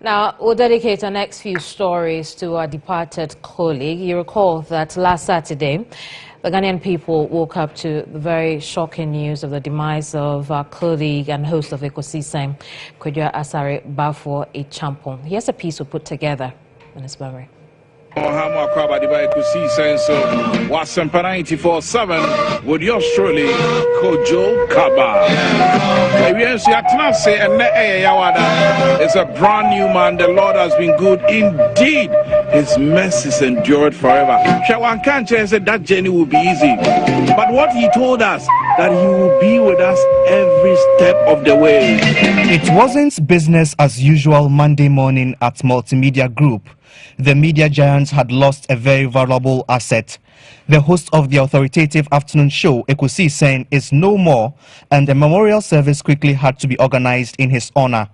Now, we'll dedicate our next few stories to our departed colleague. You recall that last Saturday, the Ghanaian people woke up to the very shocking news of the demise of our colleague and host of Eulogise, Kaba'S Bafo Echampon. Here's a piece we put together in his memory. Watson 94.7 with yours truly, Kojo Kaba. It's a brand new man. The Lord has been good indeed. His mercies endured forever. Shawan Kanche said that journey will be easy. But what he told us, that he will be with us every step of the way. It wasn't business as usual Monday morning at Multimedia Group. The media giants had lost a very valuable asset. The host of the authoritative afternoon show, Eulogise, is no more, and a memorial service quickly had to be organized in his honor.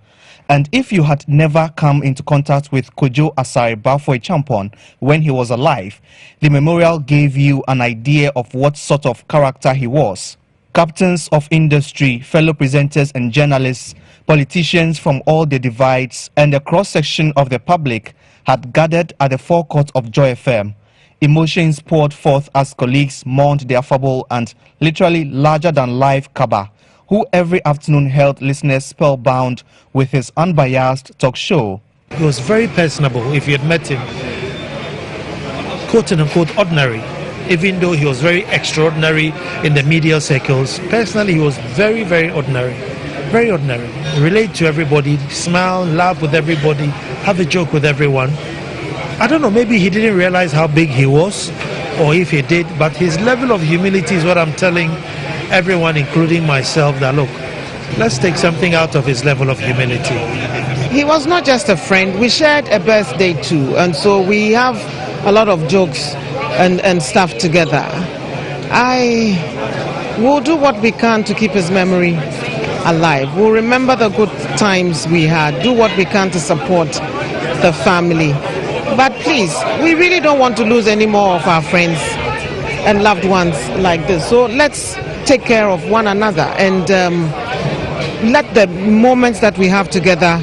And if you had never come into contact with Kaba'S Bafo Echampon when he was alive, the memorial gave you an idea of what sort of character he was. Captains of industry, fellow presenters and journalists, politicians from all the divides, and a cross-section of the public had gathered at the forecourt of Joy FM. Emotions poured forth as colleagues mourned the affable and literally larger-than-life Kaba, who every afternoon held listeners spellbound with his unbiased talk show. He was very personable if you had met him. Quote-unquote ordinary. Even though he was very extraordinary in the media circles, personally he was very, very ordinary. Very ordinary. Relate to everybody, smile, laugh with everybody, have a joke with everyone. I don't know, maybe he didn't realize how big he was, or if he did, but his level of humility is what I'm telling everyone, including myself, that look, let's take something out of his level of humility. He was not just a friend, we shared a birthday too, and so we have a lot of jokes and stuff together. I will do what we can to keep his memory alive. We'll remember the good times we had, do what we can to support the family. But please, we really don't want to lose any more of our friends and loved ones like this. So let's take care of one another and let the moments that we have together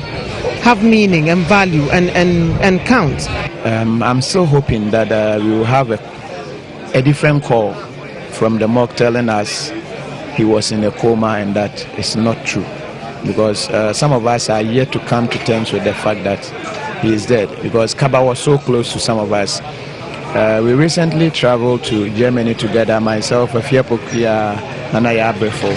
have meaning and value and count. I'm still hoping that we will have a different call from the mock telling us he was in a coma, and that is not true, because some of us are yet to come to terms with the fact that he is dead, because Kaba was so close to some of us. We recently traveled to Germany together, myself, Afia Pokia, Nanaya Abrefo.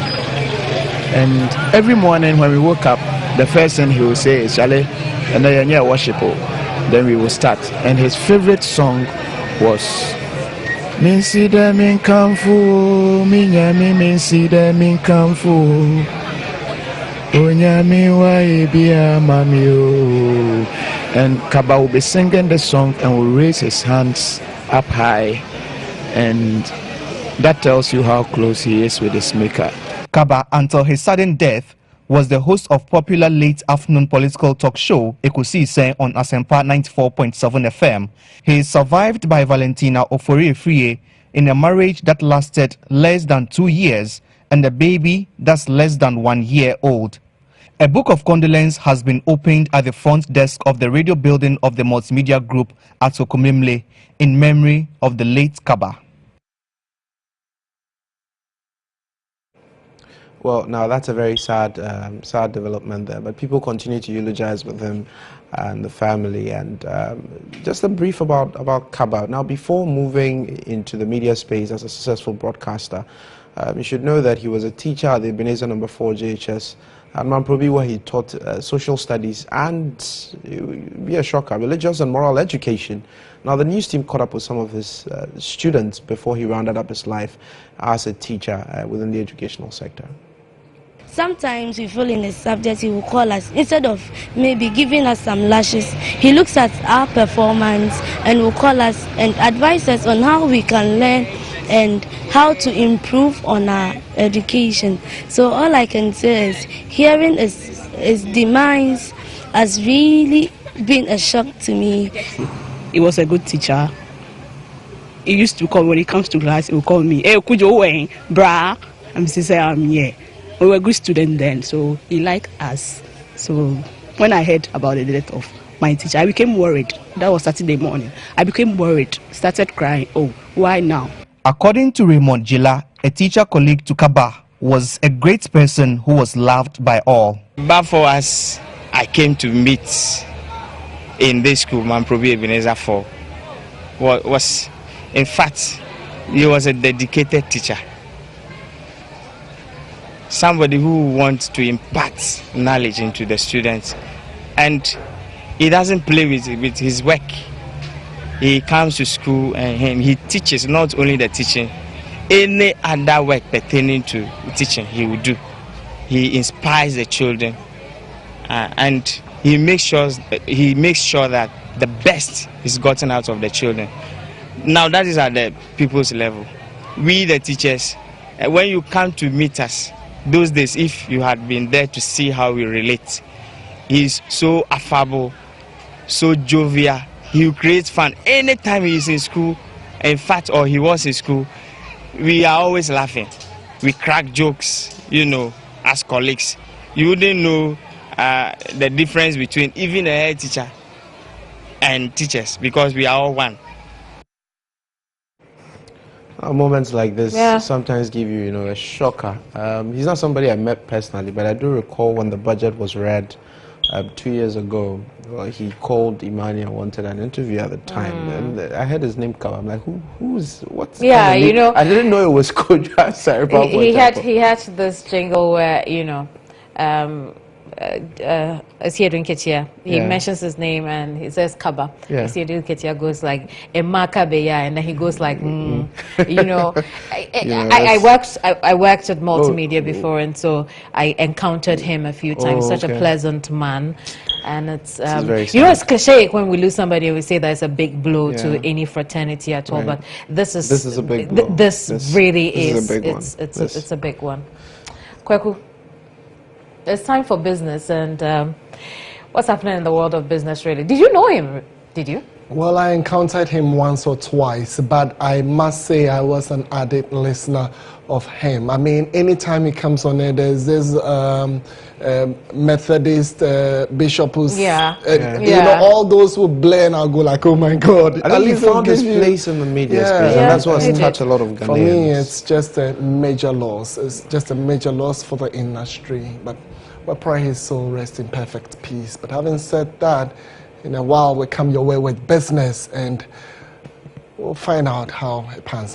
And every morning when we woke up, the first thing he would say is, Chale, and then worship. Then we will start. And his favorite song was Min si de min kamfu, minyami min si de min kamfu, onyami wa ebia mamio. And Kaba will be singing the song and will raise his hands up high, and that tells you how close he is with his maker. Kaba, until his sudden death, was the host of popular late afternoon political talk show Eulogise on Asempa 94.7 FM. He is survived by Valentina Ofori-Efrie in a marriage that lasted less than 2 years and a baby that's less than 1 year old. A book of condolence has been opened at the front desk of the radio building of the Multimedia Group at Sokomimle in memory of the late Kaba. Well, now that's a very sad development there, but people continue to eulogize with him and the family. And just a brief about Kaba. Now, before moving into the media space as a successful broadcaster, you should know that he was a teacher at the Ebenezer No. 4 JHS at Mamprobi, where he taught social studies and, be a shocker, religious and moral education. Now, the news team caught up with some of his students before he rounded up his life as a teacher within the educational sector. Sometimes we feel in a subject, he will call us. Instead of maybe giving us some lashes, he looks at our performance and will call us and advise us on how we can learn and how to improve on our education. So all I can say is hearing his demise has really been a shock to me. He was a good teacher. He used to call, when he comes to class, he will call me, "Hey, could you wait, brah?" I'm saying, "I'm here." We were good students then, so he liked us. So when I heard about the death of my teacher, I became worried. That was Saturday morning. I became worried, started crying. Oh, why now? According to Raymond Jila, a teacher colleague to Kaba'S, was a great person who was loved by all. But for us, I came to meet in this school, Manprobi Ebenezer for was, in fact, he was a dedicated teacher. Somebody who wants to impart knowledge into the students, and he doesn't play with his work. He comes to school and he teaches, not only the teaching, any other work pertaining to teaching he will do. He inspires the children, and he makes sure that the best is gotten out of the children. Now that is at the people's level. We the teachers, when you come to meet us, those days, if you had been there to see how we relate, he's so affable, so jovial. He creates fun anytime he is in school. In fact, or he was in school, we are always laughing. We crack jokes, you know, as colleagues. You wouldn't know the difference between even a head teacher and teachers, because we are all one. Moments like this sometimes give you, a shocker. He's not somebody I met personally, but I do recall when the budget was read 2 years ago. He called Imani and wanted an interview at the time, and I heard his name come. I'm like, what's? Yeah, kind of I didn't know it was Kojo. Sorry, he had this jingle where is he doing Ketia? He mentions his name and he says Kaba. Is he doing Ketia goes like Emakabeya, and then he goes like I worked at multimedia before, and so I encountered him a few times. Such a pleasant man, and it's it's cliche when we lose somebody and we say that it's a big blow to any fraternity at all. But this is a big blow. This really is. A big one. It's a big one. Kweku, it's time for business, and what's happening in the world of business, really? Did you know him? Did you? Well, I encountered him once or twice, but I must say I was an avid listener of him. I mean, anytime he comes on there, there's this Methodist bishop who's, all those who blare, and I'll go like, oh my God. I think he found his place in the media space, and that's what's touched a lot of Ghanaians. For me, it's just a major loss. It's just a major loss for the industry, but we pray his soul rest in perfect peace. But having said that, in a while we come your way with business, and we'll find out how it pans